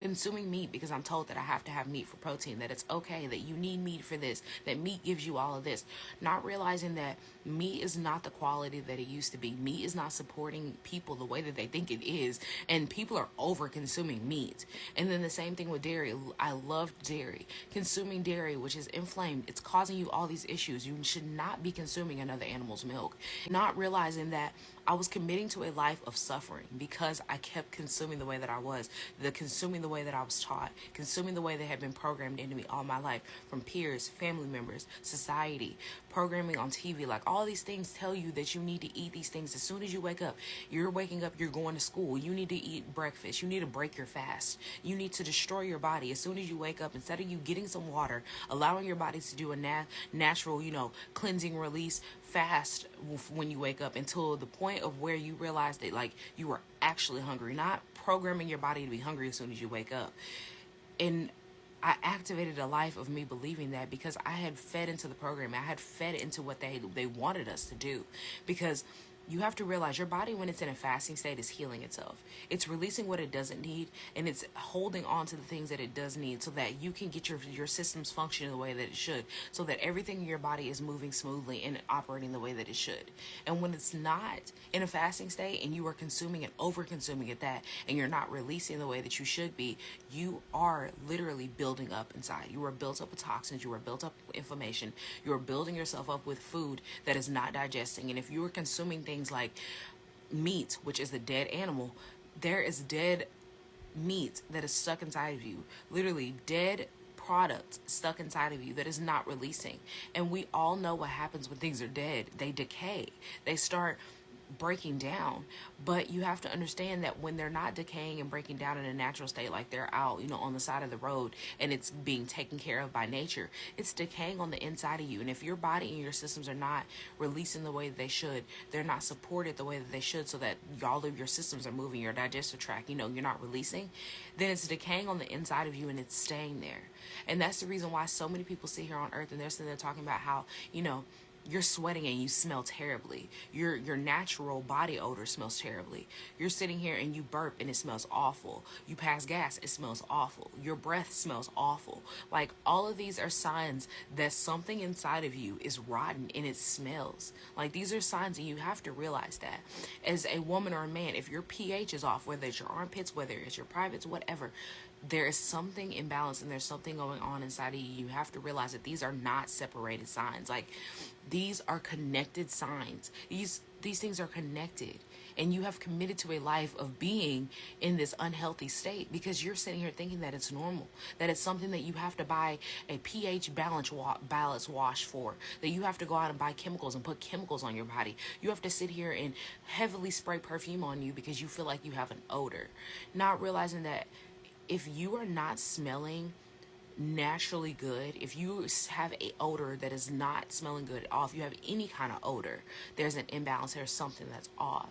consuming meat because I'm told that I have to have meat for protein, that it's okay, that you need meat for this, that meat gives you all of this. Not realizing that meat is not the quality that it used to be. Meat is not supporting people the way that they think it is, and people are over consuming meat. And then the same thing with dairy. I love dairy. Consuming dairy, which is inflamed, it's causing you all these issues. You should not be consuming another animal's milk. Not realizing that I was committing to a life of suffering because I kept consuming the way that I was, consuming the way that I was taught, consuming the way that had been programmed into me all my life from peers, family members, society, programming on TV. Like, all these things tell you that you need to eat these things as soon as you wake up. You're waking up, you're going to school. You need to eat breakfast. You need to break your fast. You need to destroy your body as soon as you wake up. Instead of you getting some water, allowing your body to do a natural, cleansing release fast when you wake up, until the point of where you realize that, like, you are actually hungry, not programming your body to be hungry as soon as you wake up. And I activated a life of me believing that because I had fed into the program. I had fed into what they wanted us to do. Because you have to realize your body, when it's in a fasting state, is healing itself. It's releasing what it doesn't need, and it's holding on to the things that it does need, so that you can get your systems functioning the way that it should, so that everything in your body is moving smoothly and operating the way that it should. And when it's not in a fasting state and you are consuming and over consuming it, and you're not releasing the way that you should be, you are literally building up inside. You are built up with toxins. You are built up with inflammation. You are building yourself up with food that is not digesting. And if you are consuming things like meat, which is the dead animal, there is dead meat that is stuck inside of you, literally dead product stuck inside of you that is not releasing. And we all know what happens when things are dead. They decay, they start breaking down. But you have to understand that when they're not decaying and breaking down in a natural state, like they're out, on the side of the road, and it's being taken care of by nature, it's decaying on the inside of you. And if your body and your systems are not releasing the way that they should, they're not supported the way that they should, so that all of your systems are moving, your digestive tract, you're not releasing, then it's decaying on the inside of you, and it's staying there. And that's the reason why so many people sit here on earth and they're sitting there talking about how, you're sweating and you smell terribly. Your natural body odor smells terribly. You're sitting here and you burp and it smells awful. You pass gas, it smells awful. Your breath smells awful. Like, all of these are signs that something inside of you is rotten and it smells. Like, these are signs, and you have to realize that. As a woman or a man, if your pH is off, whether it's your armpits, whether it's your privates, whatever, there is something imbalanced and there's something going on inside of you. You have to realize that these are not separated signs. Like, these are connected signs. These things are connected. And you have committed to a life of being in this unhealthy state because you're sitting here thinking that it's normal, that it's something that you have to buy a pH balance wash for, that you have to go out and buy chemicals and put chemicals on your body. You have to sit here and heavily spray perfume on you because you feel like you have an odor. Not realizing that if you are not smelling naturally good, if you have a odor that is not smelling good, or if you have any kind of odor, there's an imbalance, there's something that's off.